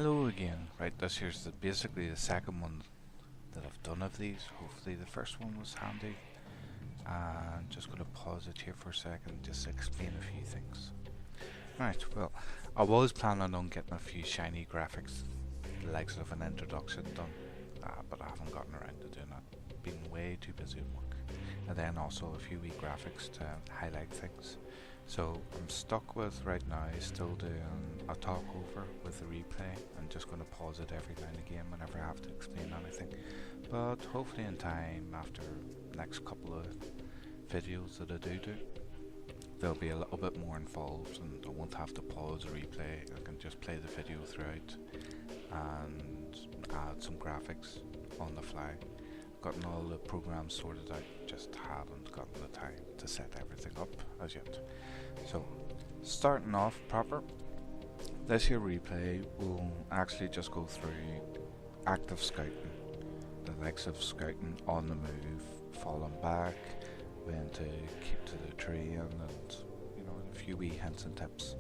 Hello again. Right, this here's basically the second one that I've done of these. Hopefully the first one was handy. And just going to pause it here for a second just to explain a few things. Right, well, I was planning on getting a few shiny graphics, the likes of an introduction done, but I haven't gotten around to doing that. Been way too busy at work. And then also a few wee graphics to highlight things. So I'm stuck with right now still doing a talk over with the replay. I'm just going to pause it every now and again whenever I have to explain anything. But hopefully in time, after the next couple of videos that I do, they'll be a little bit more involved and I won't have to pause the replay. I can just play the video throughout and add some graphics on the fly. Gotten all the programs sorted out, just haven't gotten the time to set everything up as yet. So, starting off proper, this here replay will actually just go through active scouting, the likes of scouting on the move, falling back, when to keep to the tree, and you know, a few wee hints and tips.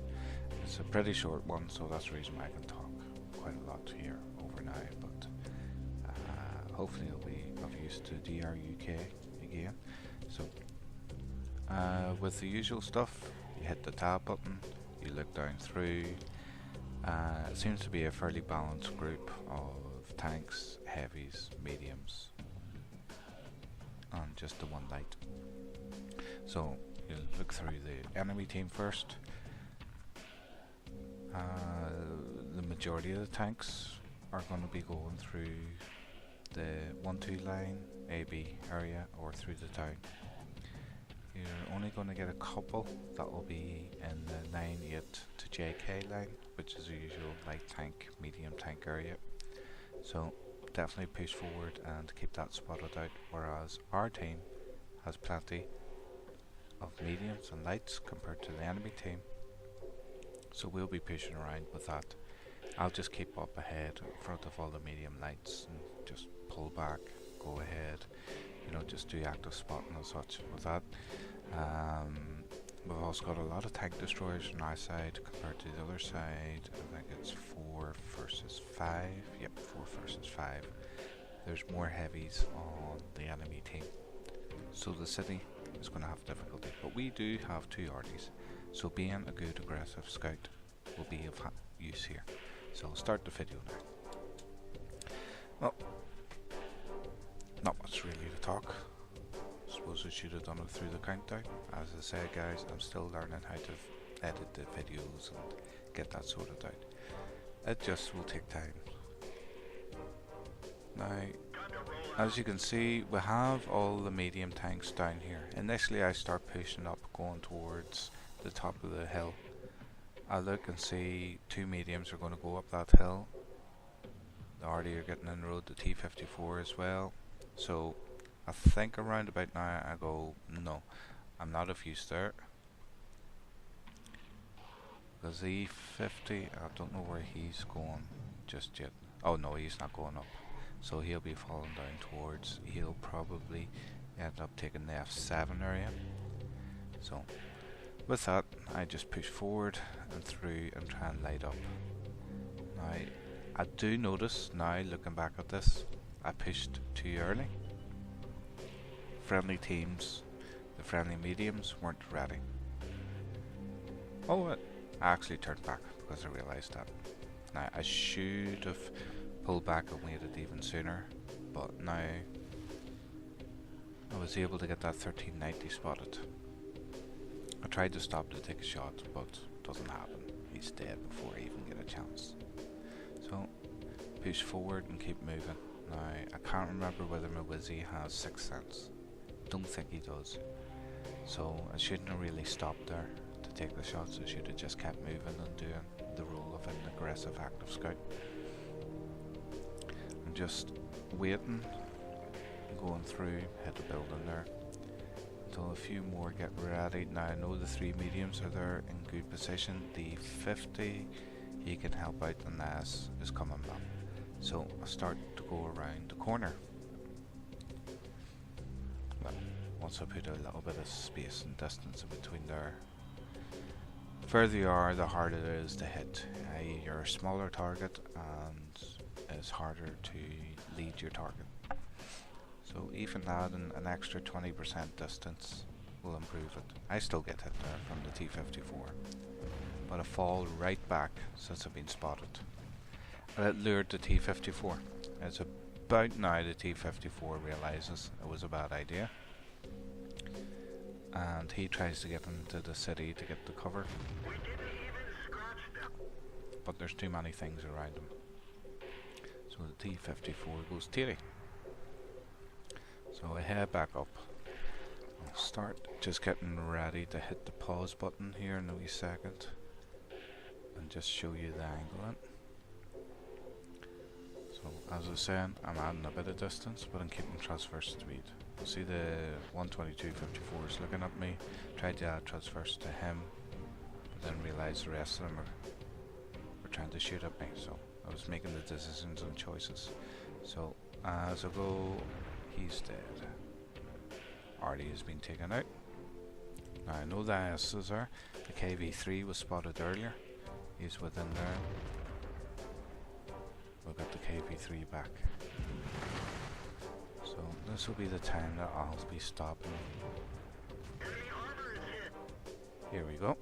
It's a pretty short one, so that's the reason why I can talk quite a lot here over now, but hopefully it'll be of use to DRUK again. So with the usual stuff, you hit the tab button, you look down through. It seems to be a fairly balanced group of tanks, heavies, mediums, and just the one light. So you look through the enemy team first. The majority of the tanks are going to be going through the 1-2 line, AB area, or through the town. You're only going to get a couple that will be in the 9-8 to JK line, which is the usual light tank, medium tank area. So definitely push forward and keep that spotted out, whereas our team has plenty of mediums and lights compared to the enemy team. So we'll be pushing around with that. I'll just keep up ahead in front of all the medium lights and just pull back, go ahead, you know, just do active spotting and such with that. We've also got a lot of tank destroyers on our side compared to the other side. I think it's 4 versus 5. Yep, 4 versus 5. There's more heavies on the enemy team. So the city is going to have difficulty. But we do have 2 arties. So being a good aggressive scout will be of use here. So I'll start the video now. Well, not much really to talk. Suppose I should have done it through the countdown. As I said, guys, I'm still learning how to edit the videos and get that sorted out. It just will take time. Now, as you can see, we have all the medium tanks down here. Initially I start pushing up, going towards the top of the hill. I look and see 2 mediums are going to go up that hill. The RD are getting in the road, the T-54 as well. So I think around about now I go, no, I'm not of use there. The Z-50, I don't know where he's going just yet. Oh no, he's not going up. So he'll be falling down towards, he'll probably end up taking the F7 area. So with that, I just push forward and through and try and light up. Now, I do notice now, looking back at this, I pushed too early. Friendly teams, the friendly mediums, weren't ready. Oh, I actually turned back because I realised that. Now, I should have pulled back and waited even sooner, but now I was able to get that 1390 spotted. I tried to stop to take a shot, but it doesn't happen. He's dead before I even get a chance. So, push forward and keep moving. Now, I can't remember whether my WZ has 6th sense. Don't think he does. So, I shouldn't have really stopped there to take the shots. I should have just kept moving and doing the role of an aggressive active scout. I'm just waiting, going through, hit the building there. Until a few more get ready. Now I know the 3 mediums are there in good position. The 50, he can help out and the S is coming back. So I start to go around the corner. Well, once I put a little bit of space and distance in between there, further you are, the harder it is to hit. You're a smaller target and it's harder to lead your target. So even adding an extra 20% distance will improve it. I still get hit there from the T-54, but I fall right back since I've been spotted. And it lured the T-54. It's about now the T-54 realizes it was a bad idea, and he tries to get into the city to get the cover, but there's too many things around him. So the T-54 goes teary. So I head back up. I'll start just getting ready to hit the pause button here in a wee second and just show you the angle in. So as I was saying, I'm adding a bit of distance, but I'm keeping transverse speed. You see the 122 54 is looking at me. Tried to add transverse to him, but then realised the rest of them were trying to shoot at me. So I was making the decisions and choices. So as I go, he's dead. Artie has been taken out. Now I know the ISs are. The KV-3 was spotted earlier. He's within there. We'll get the KV-3 back. So this will be the time that I'll be stopping. Here we go.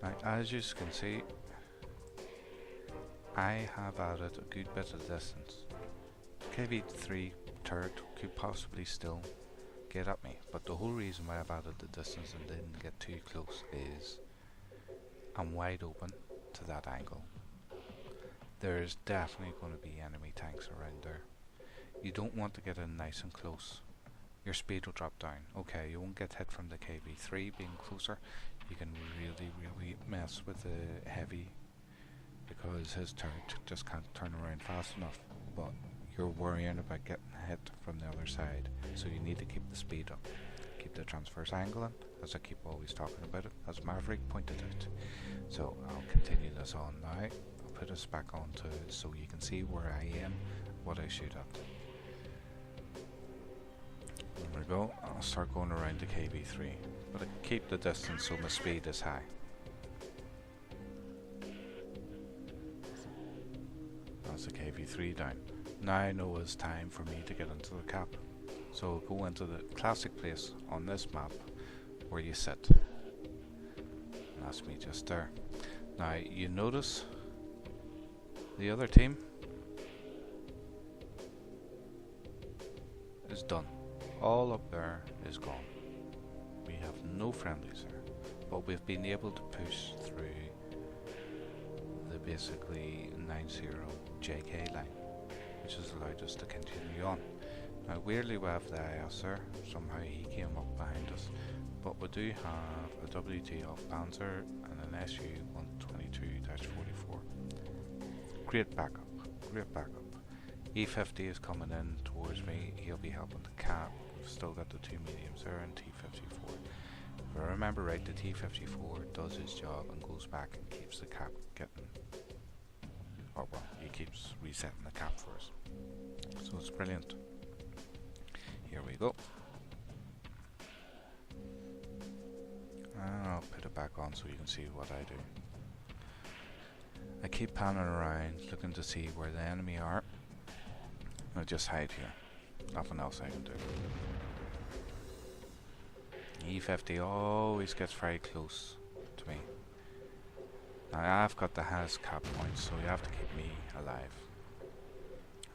Now as you can see, I have added a good bit of distance. KV-3 turret could possibly still get at me, but the whole reason why I've added the distance and didn't get too close is I'm wide open to that angle. There's definitely going to be enemy tanks around there. You don't want to get in nice and close. Your speed will drop down. Okay, you won't get hit from the KV-3 being closer. You can really mess with the heavy because his turret just can't turn around fast enough, but you're worrying about getting hit from the other side, so you need to keep the speed up. Keep the transverse angle in, as I keep always talking about it, as Maverick pointed out. So I'll continue this on now. I'll put this back on so you can see where I am, what I shoot at. There we go. I'll start going around the KV-3, but I keep the distance so my speed is high. That's the KV-3 down. Now I know it's time for me to get into the cap. So go into the classic place on this map where you sit. And that's me just there. Now you notice the other team is done. All up there is gone. We have no friendlies there, but we've been able to push through the basically 90 JK line, which has allowed us to continue on. Now weirdly we have the IS there, somehow he came up behind us, but we do have a WT off Panzer and an SU-132-44. Great backup, great backup. E50 is coming in towards me, he'll be helping the cap. We've still got the two mediums there and T-54. If I remember right, the T-54 does his job and goes back and keeps the cap getting, oh well, he keeps resetting the cap for us. So it's brilliant. Here we go. And I'll put it back on so you can see what I do. I keep panning around looking to see where the enemy are. I just hide here. Nothing else I can do. E50 always gets very close to me. Now I've got the has cap points, so you have to keep me alive.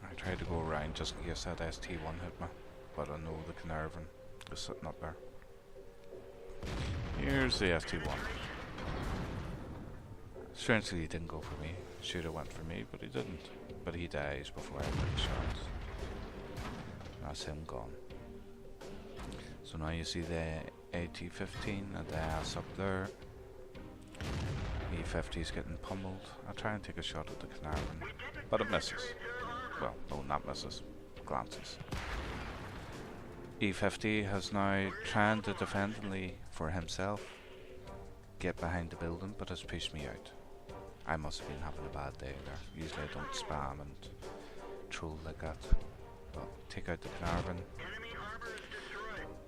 I tried to go around just in case that ST1 hit me, but I know the Carnarvon is sitting up there. Here's the ST1. Strangely he didn't go for me. Should have went for me, but he didn't. But he dies before I take shots. That's him gone. So now you see the AT-15 and the ass up there. E-50 is getting pummeled. I try and take a shot at the Carnarvon, but it misses. Well, no, not misses. Glances. E-50 has now trying to defendingly for himself get behind the building, but has pushed me out. I must have been having a bad day there. Usually I don't spam and troll like that. But take out the Carnarvon.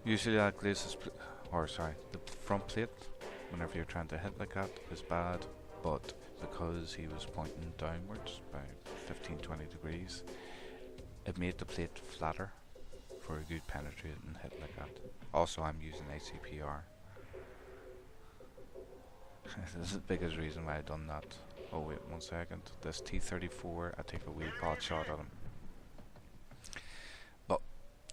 Usually that glazes, the front plate whenever you're trying to hit like that is bad, but because he was pointing downwards by 15-20 degrees, it made the plate flatter for a good penetrating hit like that. Also, I'm using ACPR. This is the biggest reason why I done that. Oh wait, 1 second. This T-34, I take a wee pot shot at him. But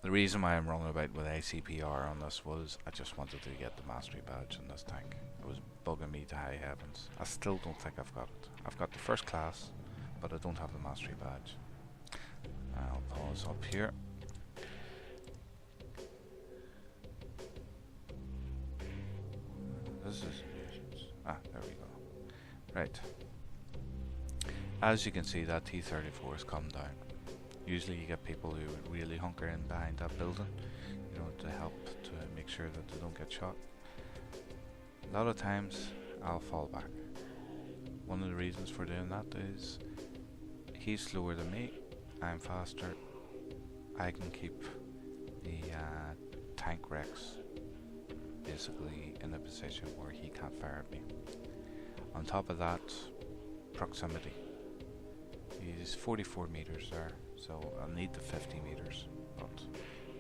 the reason why I'm running about with ACPR on this was I just wanted to get the mastery badge in this tank. It was bugging me to high heavens. I still don't think I've got it. I've got the first class, but I don't have the mastery badge. I'll pause up here. This is... there we go. Right. As you can see, that T-34 has come down. Usually you get people who really hunker in behind that building, you know, to help to make sure that they don't get shot. A lot of times I'll fall back. One of the reasons for doing that is he's slower than me, I'm faster. I can keep the tank Rex basically in a position where he can't fire at me. On top of that, proximity. He's 44 meters there, so I'll need the 50 meters, but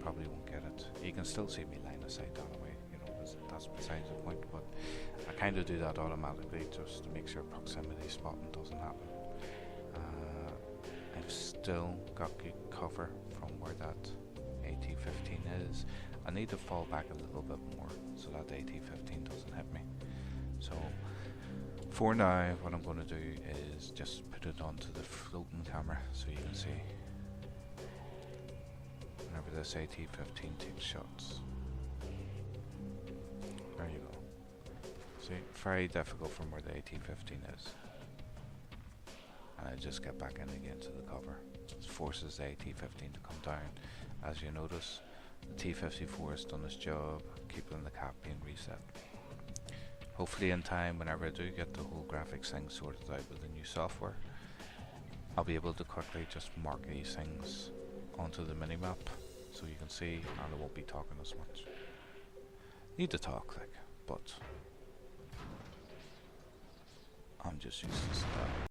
probably won't get it. You can still see me line of sight anyway, you know, that's besides the point, but I kind of do that automatically just to make sure proximity spotting doesn't happen. I've still got good cover from where that AT-15 is. I need to fall back a little bit more so that the AT-15 doesn't hit me. So for now, what I'm going to do is just put it onto the floating camera so you can see whenever this AT-15 takes shots. There you go. See, very difficult from where the AT-15 is. And I just get back in again to the cover. This forces the AT-15 to come down. As you notice, the T-54 has done its job, keeping the cap being reset. Hopefully in time, whenever I do get the whole graphics thing sorted out with the new software, I'll be able to quickly just mark these things onto the minimap so you can see, and I won't be talking as much. Need to talk, like, but I'm just used to that.